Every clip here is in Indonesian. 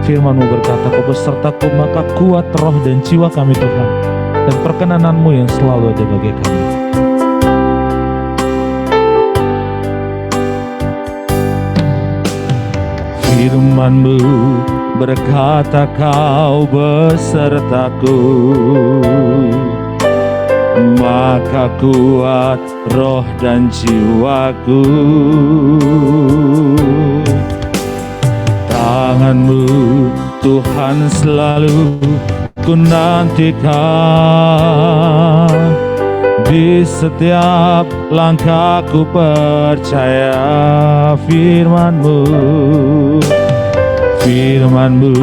Firman-Mu berkata, Kau besertaku, maka kuat roh dan jiwa kami Tuhan, dan perkenanan-Mu yang selalu ada bagi kami. Firman-Mu berkata, Kau besertaku, maka kuat roh dan jiwaku. Tangan-Mu Tuhan selalu ku nantikan, di setiap langkahku percaya firman-Mu. Firman-Mu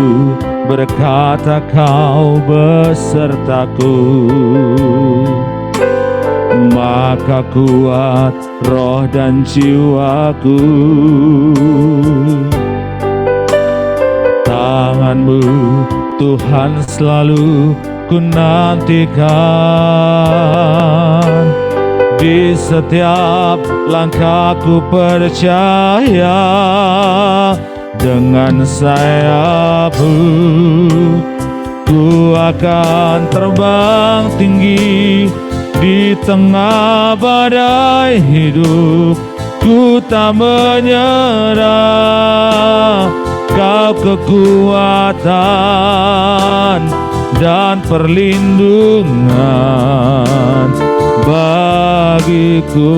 berkata, Kau besertaku, maka kuat roh dan jiwaku. Tangan-Mu Tuhan selalu ku nantikan, di setiap langkahku percaya. Dengan sayap-Mu ku akan terbang tinggi, di tengah badai hidup ku tak menyerah. Kau kekuatan dan perlindungan bagiku.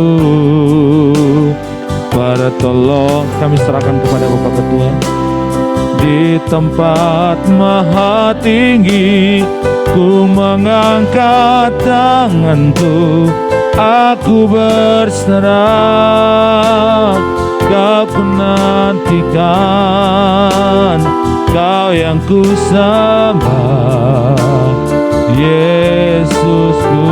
Pertolong kami serahkan kepada Bapak Ketua. Di tempat maha tinggi ku mengangkat tanganku, aku berserah. Kau ku nantikan, Kau yang ku sembah, Yesusku,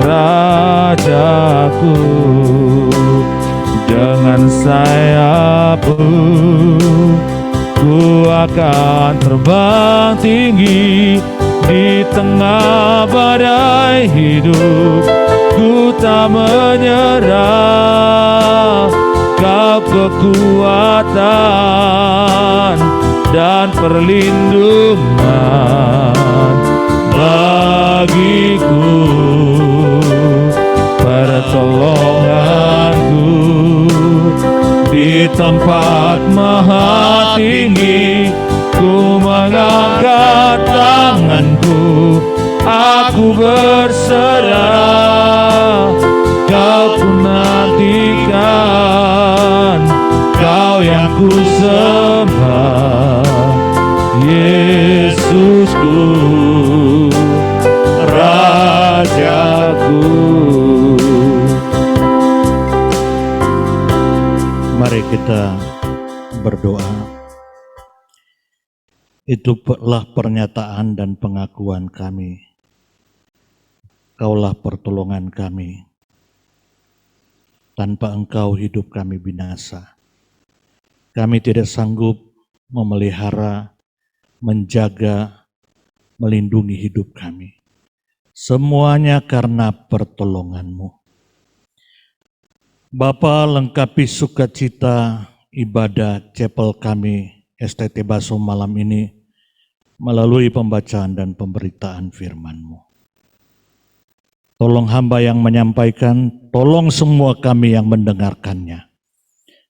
Rajaku. Dengan sayap-Mu ku akan terbang tinggi, di tengah badai hidup ku tak menyerah. Kau kekuatan dan perlindungan bagiku. Pertolonganku di tempat maha tinggi, ku mengangkat tanganku, aku berserah. Kau ku nantikan, Kau yang ku sembah, Yesusku, Rajaku. Mari kita berdoa. Itulah pernyataan dan pengakuan kami. Kaulah pertolongan kami. Tanpa Engkau hidup kami binasa. Kami tidak sanggup memelihara, menjaga, melindungi hidup kami. Semuanya karena pertolongan-Mu. Bapa, lengkapi sukacita ibadah chapel kami STT Baso malam ini melalui pembacaan dan pemberitaan firman-Mu. Tolong hamba yang menyampaikan, tolong semua kami yang mendengarkannya.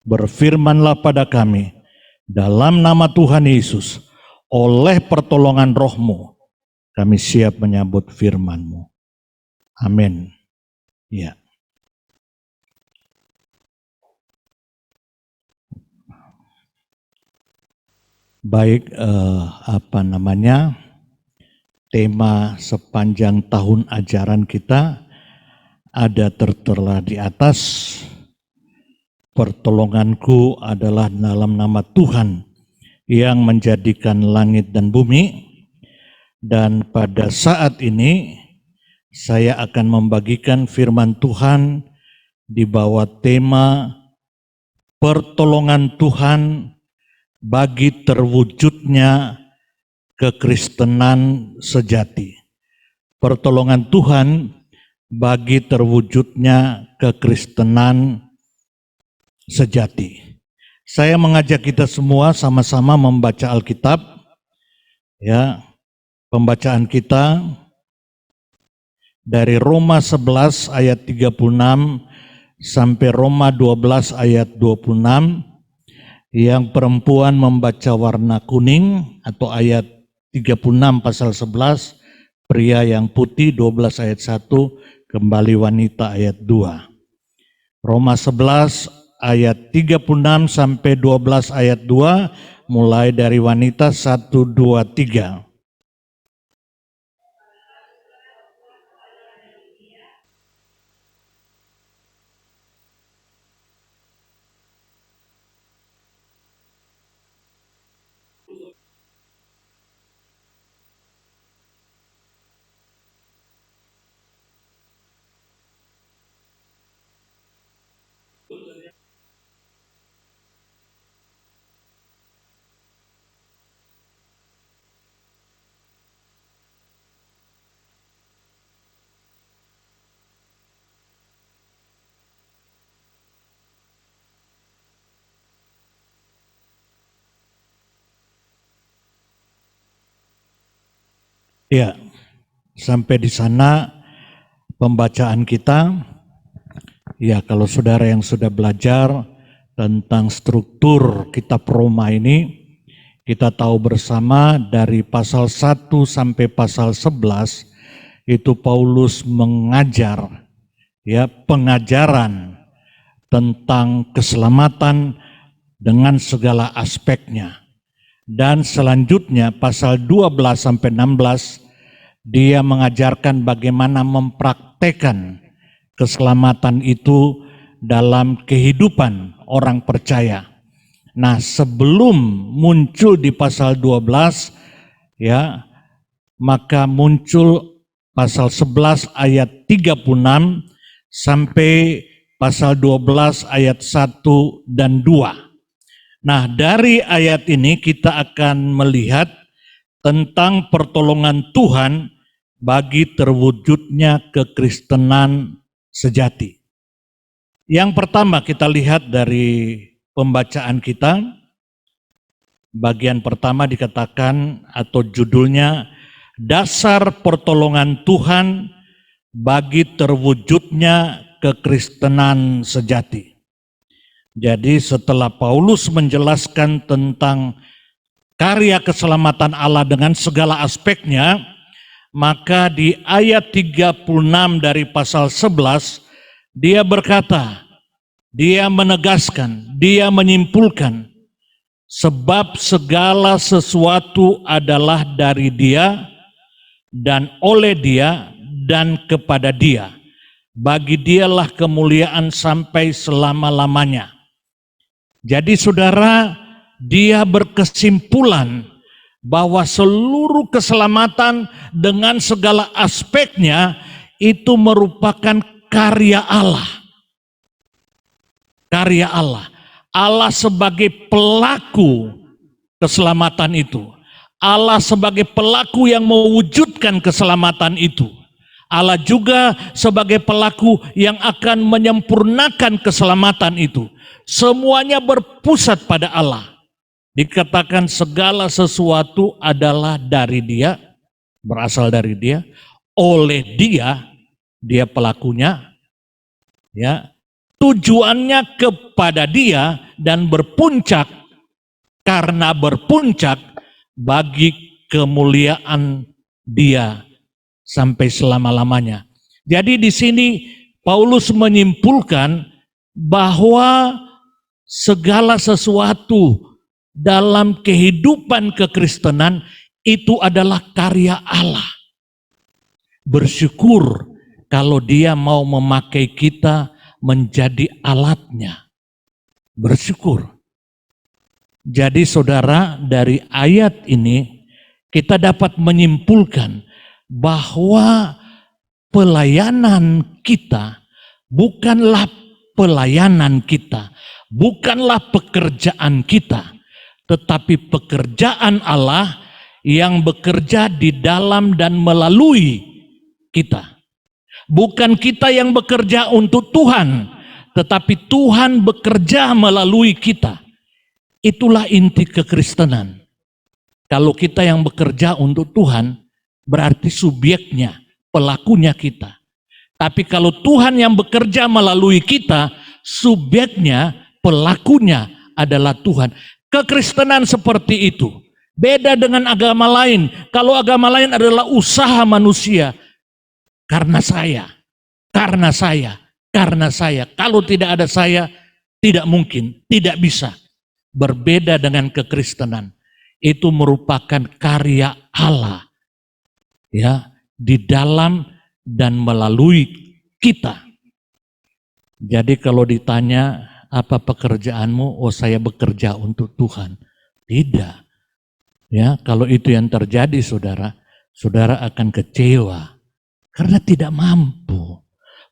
Berfirmanlah pada kami, dalam nama Tuhan Yesus, oleh pertolongan Roh-Mu, kami siap menyambut firman-Mu. Amin. Ya. Baik, tema sepanjang tahun ajaran kita ada tertera di atas. Pertolonganku adalah dalam nama Tuhan yang menjadikan langit dan bumi. Dan pada saat ini saya akan membagikan firman Tuhan di bawah tema pertolongan Tuhan bagi terwujudnya kekristenan sejati. Pertolongan Tuhan bagi terwujudnya kekristenan sejati. Saya mengajak kita semua sama-sama membaca Alkitab. Ya, pembacaan kita dari Roma 11 ayat 36 sampai Roma 12 ayat 26. Yang perempuan membaca warna kuning atau ayat 36 pasal 11, pria yang putih 12 ayat 1, kembali wanita ayat 2. Roma 11 ayat 36 sampai 12 ayat 2, mulai dari wanita 1, 2, 3. Ya, sampai di sana pembacaan kita. Ya, kalau saudara yang sudah belajar tentang struktur kitab Roma ini, kita tahu bersama dari pasal 1 sampai pasal 11 itu Paulus mengajar, ya, pengajaran tentang keselamatan dengan segala aspeknya. Dan selanjutnya pasal 12 sampai 16 dia mengajarkan bagaimana mempraktekkan keselamatan itu dalam kehidupan orang percaya. Nah, sebelum muncul di pasal 12, ya, maka muncul pasal 11 ayat 36 sampai pasal 12 ayat 1 dan 2. Nah, dari ayat ini kita akan melihat tentang pertolongan Tuhan bagi terwujudnya kekristenan sejati. Yang pertama kita lihat dari pembacaan kita, bagian pertama dikatakan atau judulnya Dasar Pertolongan Tuhan bagi terwujudnya kekristenan sejati. Jadi setelah Paulus menjelaskan tentang karya keselamatan Allah dengan segala aspeknya, maka di ayat 36 dari pasal 11, dia berkata, dia menegaskan, dia menyimpulkan, sebab segala sesuatu adalah dari dia, dan oleh dia, dan kepada dia. Bagi dialah kemuliaan sampai selama-lamanya. Jadi saudara, dia berkesimpulan bahwa seluruh keselamatan dengan segala aspeknya itu merupakan karya Allah. Karya Allah. Allah sebagai pelaku keselamatan itu. Allah sebagai pelaku yang mewujudkan keselamatan itu. Allah juga sebagai pelaku yang akan menyempurnakan keselamatan itu. Semuanya berpusat pada Allah. Dikatakan segala sesuatu adalah dari dia, berasal dari dia, oleh dia, dia pelakunya, ya, tujuannya kepada dia dan berpuncak, karena berpuncak bagi kemuliaan dia sampai selama-lamanya. Jadi di sini Paulus menyimpulkan bahwa segala sesuatu dalam kehidupan kekristenan itu adalah karya Allah. Bersyukur kalau dia mau memakai kita menjadi alatnya. Bersyukur. Jadi saudara, dari ayat ini kita dapat menyimpulkan bahwa pelayanan kita bukanlah pelayanan kita, bukanlah pekerjaan kita, tetapi pekerjaan Allah yang bekerja di dalam dan melalui kita. Bukan kita yang bekerja untuk Tuhan, tetapi Tuhan bekerja melalui kita. Itulah inti kekristenan. Kalau kita yang bekerja untuk Tuhan, berarti subjeknya, pelakunya kita. Tapi kalau Tuhan yang bekerja melalui kita, subjeknya, pelakunya adalah Tuhan. Kekristenan seperti itu. Beda dengan agama lain. Kalau agama lain adalah usaha manusia. Karena saya, karena saya, karena saya. Kalau tidak ada saya, tidak mungkin, tidak bisa. Berbeda dengan kekristenan. Itu merupakan karya Allah. Ya, di dalam dan melalui kita. Jadi kalau ditanya, apa pekerjaanmu? Oh, saya bekerja untuk Tuhan. Tidak. Ya, kalau itu yang terjadi, saudara, saudara akan kecewa karena tidak mampu.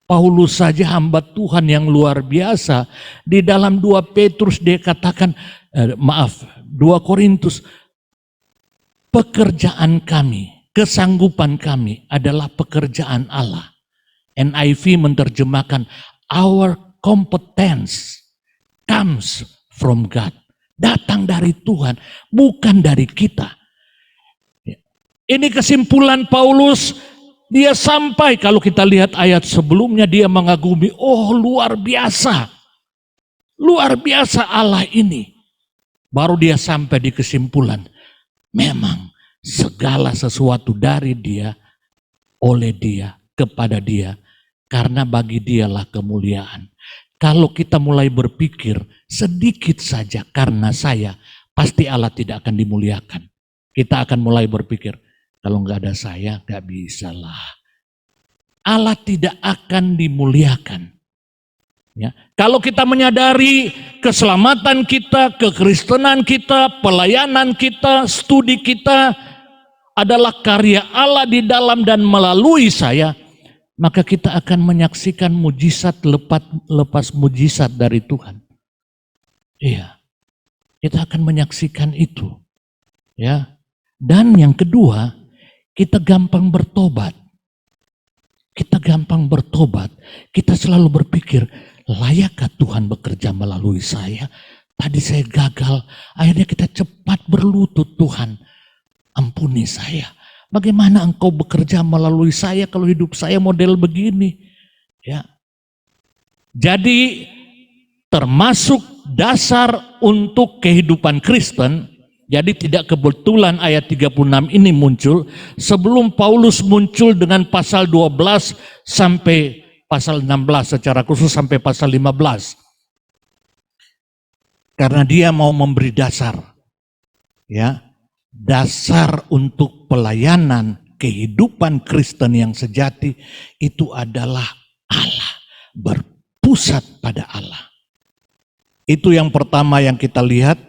Paulus saja hamba Tuhan yang luar biasa. Di dalam 2 Petrus dia katakan, 2 Korintus, pekerjaan kami, kesanggupan kami adalah pekerjaan Allah. NIV menerjemahkan, our competence comes from God. Datang dari Tuhan, bukan dari kita. Ini kesimpulan Paulus. Dia sampai, kalau kita lihat ayat sebelumnya, dia mengagumi, oh luar biasa. Luar biasa Allah ini. Baru dia sampai di kesimpulan, memang segala sesuatu dari dia, oleh dia, kepada dia, karena bagi dialah kemuliaan. Kalau kita mulai berpikir sedikit saja karena saya, pasti Allah tidak akan dimuliakan. Kita akan mulai berpikir, kalau nggak ada saya, nggak bisa lah. Allah tidak akan dimuliakan. Ya. Kalau kita menyadari keselamatan kita, kekristenan kita, pelayanan kita, studi kita adalah karya Allah di dalam dan melalui saya, maka kita akan menyaksikan mujizat lepas mujizat dari Tuhan. Iya, kita akan menyaksikan itu. Ya, dan yang kedua, kita gampang bertobat. Kita gampang bertobat. Kita selalu berpikir, layakkah Tuhan bekerja melalui saya? Tadi saya gagal. Akhirnya kita cepat berlutut, Tuhan, ampuni saya. Bagaimana Engkau bekerja melalui saya kalau hidup saya model begini? Ya. Jadi termasuk dasar untuk kehidupan Kristen. Jadi tidak kebetulan ayat 36 ini muncul sebelum Paulus muncul dengan pasal 12 sampai pasal 16, secara khusus sampai pasal 15. Karena dia mau memberi dasar. Ya, dasar untuk pelayanan kehidupan Kristen yang sejati itu adalah Allah, berpusat pada Allah. Itu yang pertama yang kita lihat,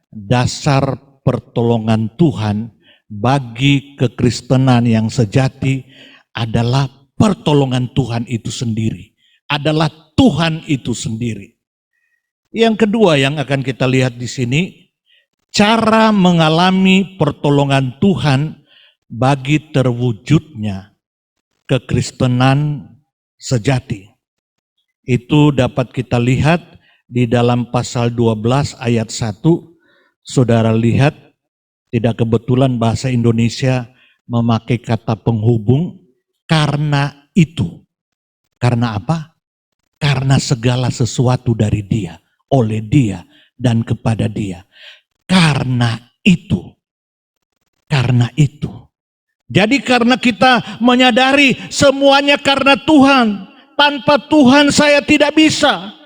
dasar pertolongan Tuhan bagi kekristenan yang sejati adalah pertolongan Tuhan itu sendiri, adalah Tuhan itu sendiri. Yang kedua yang akan kita lihat di sini, cara mengalami pertolongan Tuhan bagi terwujudnya kekristenan sejati. Itu dapat kita lihat di dalam pasal 12 ayat 1. Saudara lihat, tidak kebetulan bahasa Indonesia memakai kata penghubung, karena itu. Karena apa? Karena segala sesuatu dari Dia, oleh Dia, dan kepada Dia. Karena itu. Karena itu. Jadi karena kita menyadari semuanya karena Tuhan. Tanpa Tuhan saya tidak bisa.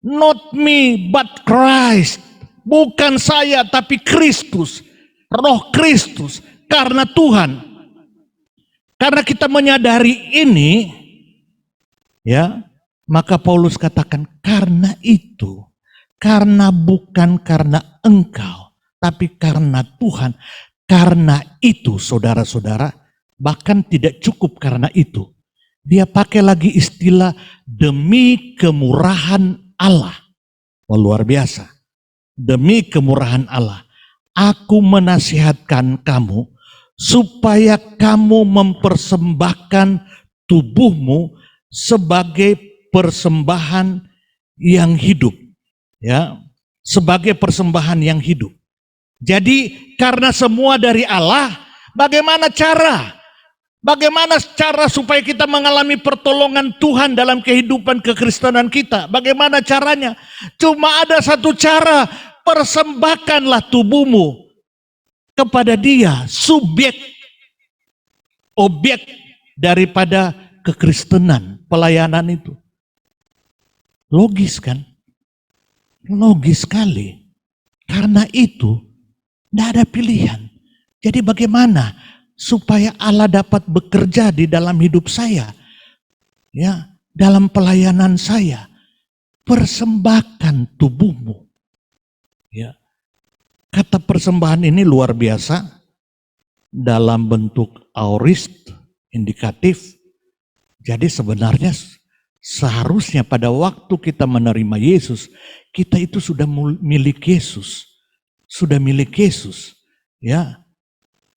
Not me but Christ. Bukan saya tapi Kristus. Roh Kristus. Karena Tuhan. Karena kita menyadari ini, ya, maka Paulus katakan karena itu. Karena bukan karena engkau, tapi karena Tuhan. Karena itu, saudara-saudara, bahkan tidak cukup karena itu. Dia pakai lagi istilah demi kemurahan Allah. Oh, luar biasa. Demi kemurahan Allah, aku menasihatkan kamu supaya kamu mempersembahkan tubuhmu sebagai persembahan yang hidup, ya, sebagai persembahan yang hidup. Jadi karena semua dari Allah, bagaimana cara? Bagaimana cara supaya kita mengalami pertolongan Tuhan dalam kehidupan kekristenan kita? Bagaimana caranya? Cuma ada satu cara, persembahkanlah tubuhmu kepada Dia, subjek, objek daripada kekristenan, pelayanan itu. Logis kan? Logis sekali. Karena itu, tidak ada pilihan. Jadi bagaimana supaya Allah dapat bekerja di dalam hidup saya, ya, dalam pelayanan saya? Persembahkan tubuhmu. Ya. Kata persembahan ini luar biasa dalam bentuk aorist, indikatif. Jadi sebenarnya seharusnya pada waktu kita menerima Yesus, kita itu sudah milik Yesus. Sudah milik Yesus. Ya.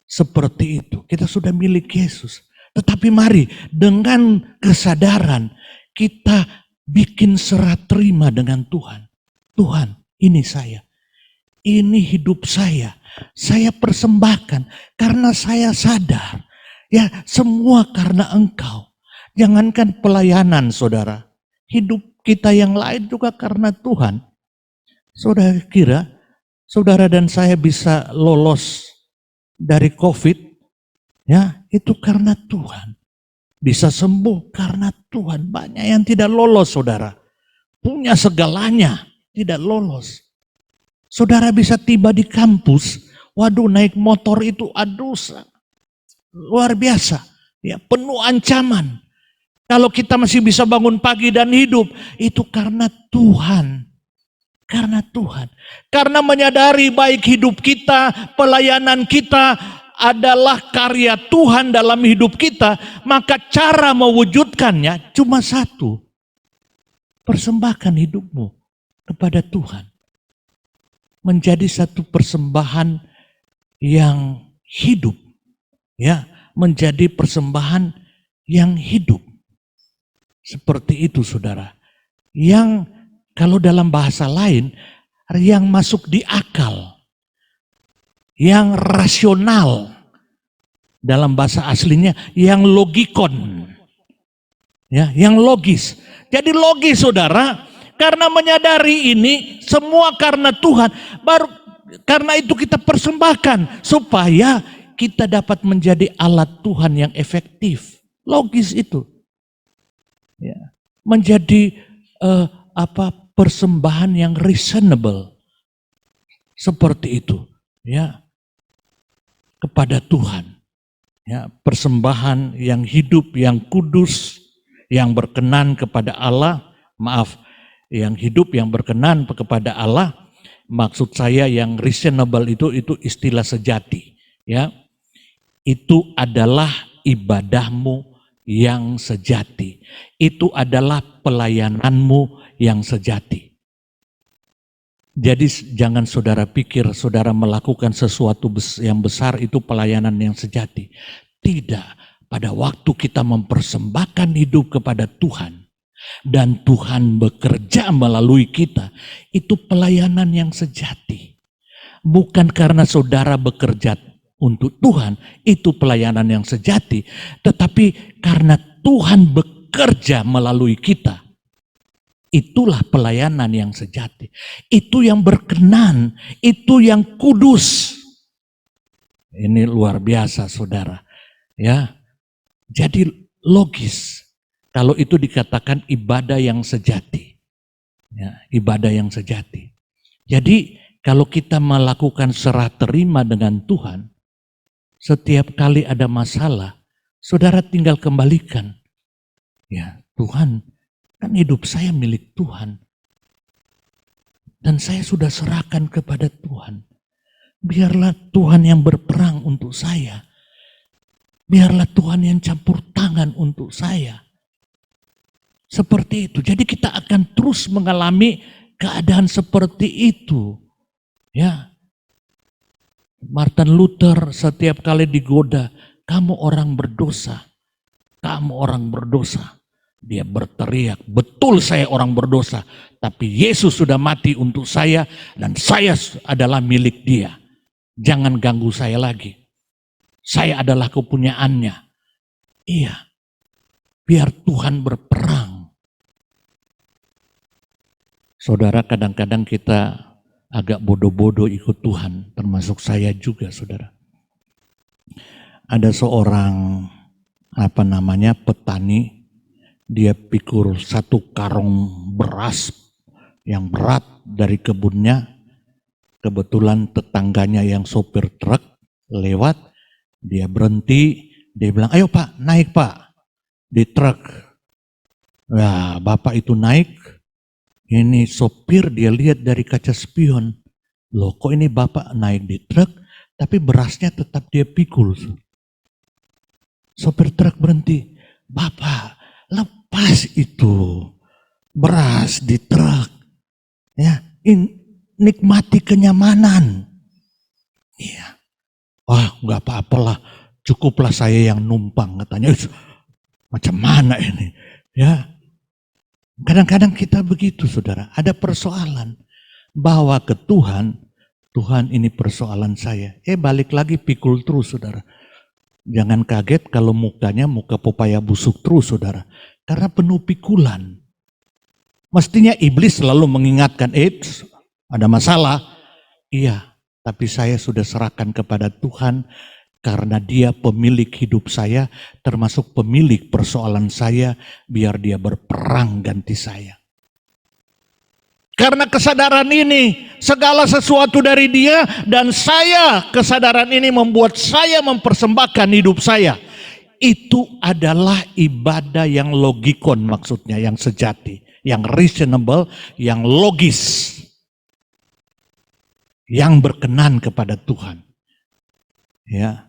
Seperti itu, kita sudah milik Yesus. Tetapi mari dengan kesadaran kita bikin serah terima dengan Tuhan. Tuhan, ini saya. Ini hidup saya persembahkan karena saya sadar. Ya, semua karena Engkau. Jangankan pelayanan, saudara. Hidup kita yang lain juga karena Tuhan. Saudara kira, saudara dan saya bisa lolos dari COVID, ya, itu karena Tuhan. Bisa sembuh karena Tuhan. Banyak yang tidak lolos, saudara. Punya segalanya, tidak lolos. Saudara bisa tiba di kampus, waduh, naik motor itu, aduh, luar biasa. Ya, penuh ancaman. Kalau kita masih bisa bangun pagi dan hidup, itu karena Tuhan. Karena Tuhan. Karena menyadari baik hidup kita, pelayanan kita adalah karya Tuhan dalam hidup kita, maka cara mewujudkannya cuma satu. Persembahkan hidupmu kepada Tuhan. Menjadi satu persembahan yang hidup. Ya, menjadi persembahan yang hidup. Seperti itu, saudara. Yang kalau dalam bahasa lain, yang masuk di akal, yang rasional, dalam bahasa aslinya, yang logikon, ya, yang logis. Jadi logis, saudara, karena menyadari ini semua karena Tuhan, baru karena itu kita persembahkan supaya kita dapat menjadi alat Tuhan yang efektif. Logis itu, ya, menjadi persembahan yang reasonable seperti itu, ya, kepada Tuhan, ya, persembahan yang hidup, yang kudus, yang berkenan kepada Allah, yang hidup, yang berkenan kepada Allah. Maksud saya yang reasonable itu istilah sejati, ya, itu adalah ibadahmu yang sejati, itu adalah pelayananmu yang sejati. Jadi jangan saudara pikir saudara melakukan sesuatu yang besar itu pelayanan yang sejati. Tidak, pada waktu kita mempersembahkan hidup kepada Tuhan dan Tuhan bekerja melalui kita, itu pelayanan yang sejati. Bukan karena saudara bekerja untuk Tuhan, itu pelayanan yang sejati, tetapi karena Tuhan bekerja melalui kita, itulah pelayanan yang sejati. Itu yang berkenan, itu yang kudus. Ini luar biasa, saudara. Ya, jadi logis kalau itu dikatakan ibadah yang sejati. Ya, ibadah yang sejati. Jadi kalau kita melakukan serah terima dengan Tuhan, setiap kali ada masalah, saudara tinggal kembalikan. Ya, Tuhan, kan hidup saya milik Tuhan. Dan saya sudah serahkan kepada Tuhan. Biarlah Tuhan yang berperang untuk saya. Biarlah Tuhan yang campur tangan untuk saya. Seperti itu. Jadi kita akan terus mengalami keadaan seperti itu. Ya. Martin Luther setiap kali digoda, kamu orang berdosa. Kamu orang berdosa. Dia berteriak, betul saya orang berdosa, tapi Yesus sudah mati untuk saya dan saya adalah milik Dia. Jangan ganggu saya lagi. Saya adalah kepunyaannya. Iya, biar Tuhan berperang. Saudara, kadang-kadang kita agak bodoh-bodoh ikut Tuhan, termasuk saya juga, saudara. Ada seorang petani, dia pikul satu karung beras yang berat dari kebunnya. Kebetulan tetangganya yang sopir truk lewat, dia berhenti, dia bilang, ayo Pak, naik Pak di truk. Ya, Bapak itu naik, ini sopir dia lihat dari kaca spion, loh kok ini Bapak naik di truk, tapi berasnya tetap dia pikul. Sopir truk berhenti, Bapak lepas itu beras di truk, ya, nikmati kenyamanan. Iya, wah nggak apa-apalah, cukuplah saya yang numpang, katanya. Macam mana ini? Ya, kadang-kadang kita begitu, saudara. Ada persoalan, bawa ke Tuhan. Tuhan, ini persoalan saya. Balik lagi pikul terus, saudara. Jangan kaget kalau mukanya muka pepaya busuk terus, saudara. Karena penuh pikulan. Mestinya iblis selalu mengingatkan, ada masalah. Iya, tapi saya sudah serahkan kepada Tuhan. Karena Dia pemilik hidup saya, termasuk pemilik persoalan saya, biar Dia berperang ganti saya. Karena kesadaran ini, segala sesuatu dari Dia, dan kesadaran ini membuat saya mempersembahkan hidup saya. Itu adalah ibadah yang logikon, maksudnya yang sejati, yang reasonable, yang logis, yang berkenan kepada Tuhan. Ya.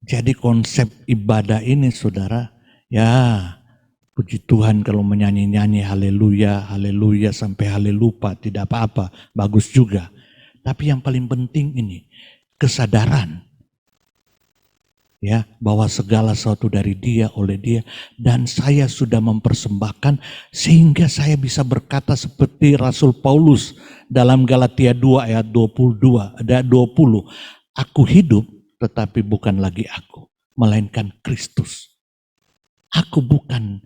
Jadi konsep ibadah ini, saudara, ya puji Tuhan kalau menyanyi-nyanyi haleluya, haleluya sampai halelupa, tidak apa-apa, bagus juga. Tapi yang paling penting ini, kesadaran, ya, bahwa segala sesuatu dari Dia, oleh Dia, dan saya sudah mempersembahkan sehingga saya bisa berkata seperti Rasul Paulus dalam Galatia 2 ayat 22, ada 20, aku hidup, tetapi bukan lagi aku, melainkan Kristus. Aku bukan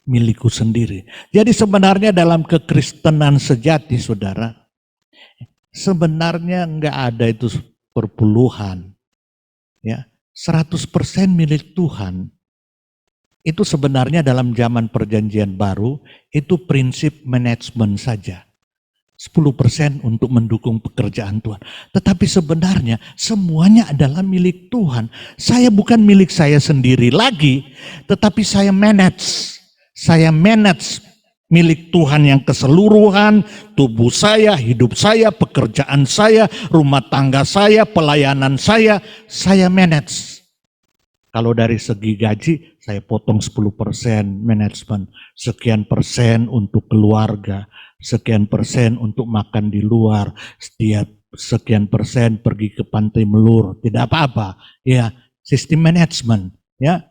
milikku sendiri. Jadi sebenarnya dalam kekristenan sejati, saudara, sebenarnya enggak ada itu perpuluhan. Ya, 100% milik Tuhan. Itu sebenarnya dalam zaman perjanjian baru, itu prinsip manajemen saja. 10% untuk mendukung pekerjaan Tuhan. Tetapi sebenarnya semuanya adalah milik Tuhan. Saya bukan milik saya sendiri lagi, tetapi saya manage. Saya manage milik Tuhan yang keseluruhan, tubuh saya, hidup saya, pekerjaan saya, rumah tangga saya, pelayanan saya manage. Kalau dari segi gaji, saya potong 10% manajemen, sekian persen untuk keluarga, sekian persen untuk makan di luar, setiap sekian persen pergi ke pantai Melur, tidak apa-apa, ya, sistem manajemen, ya.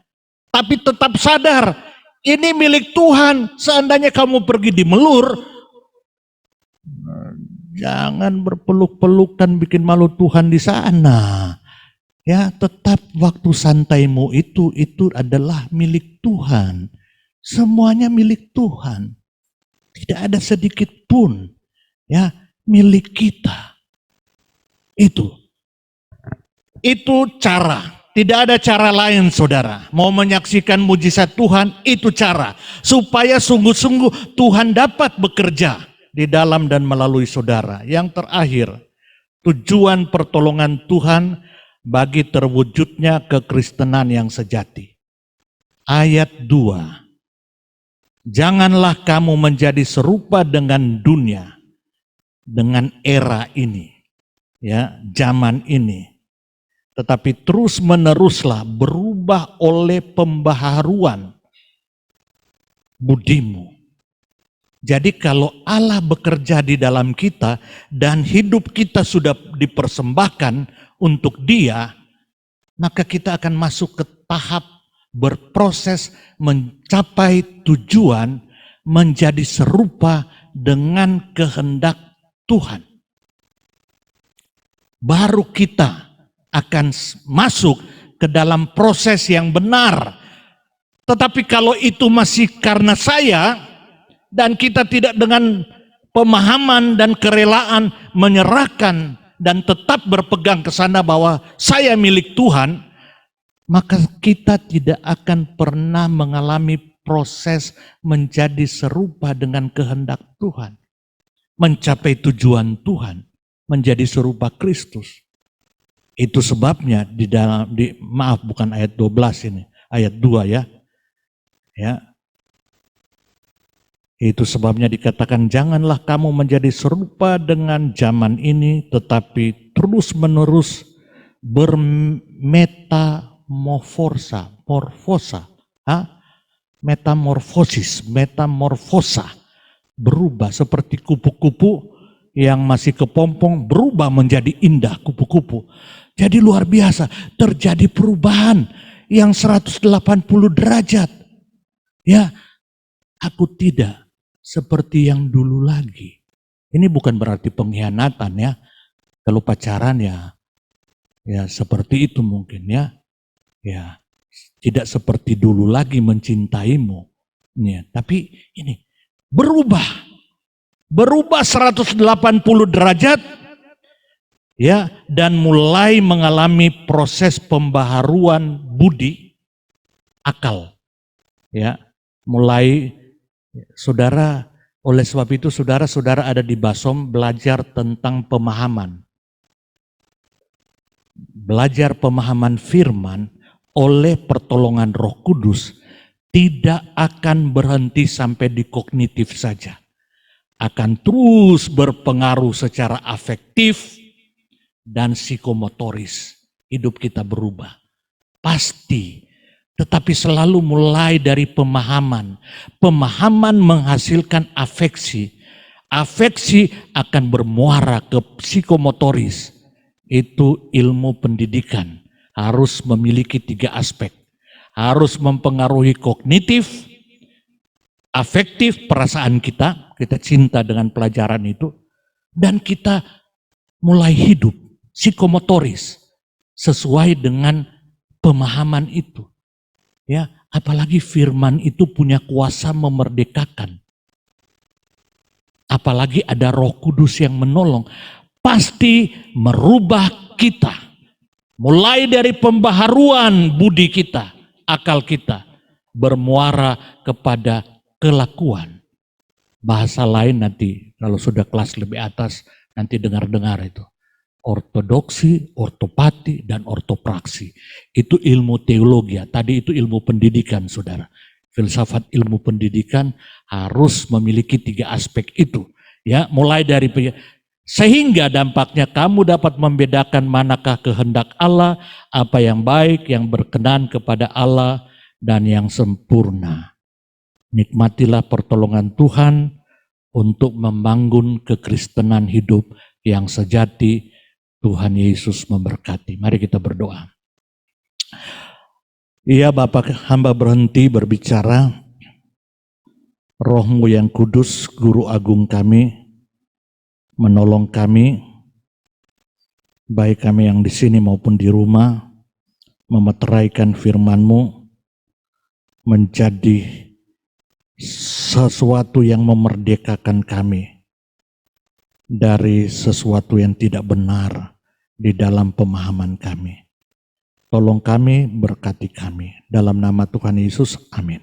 Tapi tetap sadar, ini milik Tuhan. Seandainya kamu pergi di Melur, jangan berpeluk-pelukan bikin malu Tuhan di sana. Ya, tetap waktu santaimu itu adalah milik Tuhan. Semuanya milik Tuhan. Tidak ada sedikit pun, ya, milik kita. Itu cara. Tidak ada cara lain, saudara. Mau menyaksikan mujizat Tuhan, itu cara. Supaya sungguh-sungguh Tuhan dapat bekerja di dalam dan melalui saudara. Yang terakhir, tujuan pertolongan Tuhan bagi terwujudnya kekristenan yang sejati. Ayat 2. Janganlah kamu menjadi serupa dengan dunia, dengan era ini, ya, zaman ini. Tetapi terus meneruslah berubah oleh pembaharuan budimu. Jadi kalau Allah bekerja di dalam kita dan hidup kita sudah dipersembahkan untuk Dia, maka kita akan masuk ke tahap berproses mencapai tujuan menjadi serupa dengan kehendak Tuhan. Baru kita akan masuk ke dalam proses yang benar. Tetapi kalau itu masih karena saya, dan kita tidak dengan pemahaman dan kerelaan menyerahkan dan tetap berpegang ke sana bahwa saya milik Tuhan, maka kita tidak akan pernah mengalami proses menjadi serupa dengan kehendak Tuhan. Mencapai tujuan Tuhan, menjadi serupa Kristus. Itu sebabnya maaf bukan ayat 12 ini, ayat 2 ya. Ya. Itu sebabnya dikatakan janganlah kamu menjadi serupa dengan zaman ini, tetapi terus-menerus bermetamorfosa, metamorfosa, berubah seperti kupu-kupu yang masih kepompong berubah menjadi indah kupu-kupu. Jadi luar biasa, terjadi perubahan yang 180 derajat. Ya, aku tidak seperti yang dulu lagi. Ini bukan berarti pengkhianatan ya. Kalau pacaran ya seperti itu mungkin ya. Ya, tidak seperti dulu lagi mencintaimu. Ya, tapi ini berubah 180 derajat ya, dan mulai mengalami proses pembaharuan budi akal. Ya, mulai saudara, oleh sebab itu saudara ada di Basom belajar tentang pemahaman. Belajar pemahaman firman oleh pertolongan Roh Kudus tidak akan berhenti sampai di kognitif saja. Akan terus berpengaruh secara afektif dan psikomotoris. Hidup kita berubah. Pasti. Tetapi selalu mulai dari pemahaman. Pemahaman menghasilkan afeksi. Afeksi akan bermuara ke psikomotoris. Itu ilmu pendidikan. Harus memiliki 3 aspek. Harus mempengaruhi kognitif, afektif, perasaan kita cinta dengan pelajaran itu. Dan kita mulai hidup psikomotoris sesuai dengan pemahaman itu. Ya, apalagi firman itu punya kuasa memerdekakan. Apalagi ada Roh Kudus yang menolong, pasti merubah kita. Mulai dari pembaharuan budi kita, akal kita, bermuara kepada kelakuan. Bahasa lain nanti kalau sudah kelas lebih atas nanti dengar-dengar itu. Ortodoksi, ortopati, dan ortopraksi. Itu ilmu teologi. Tadi itu ilmu pendidikan, saudara. Filsafat ilmu pendidikan harus memiliki 3 aspek itu. Ya, mulai dari sehingga dampaknya kamu dapat membedakan manakah kehendak Allah, apa yang baik, yang berkenan kepada Allah, dan yang sempurna. Nikmatilah pertolongan Tuhan untuk membangun kekristenan hidup yang sejati. Tuhan Yesus memberkati. Mari kita berdoa. Iya Bapak, hamba berhenti berbicara. Roh-Mu yang kudus, Guru Agung kami, menolong kami, baik kami yang di sini maupun di rumah, memeteraikan firman-Mu menjadi sesuatu yang memerdekakan kami dari sesuatu yang tidak benar di dalam pemahaman kami. Tolong kami, berkati kami. Dalam nama Tuhan Yesus, amin.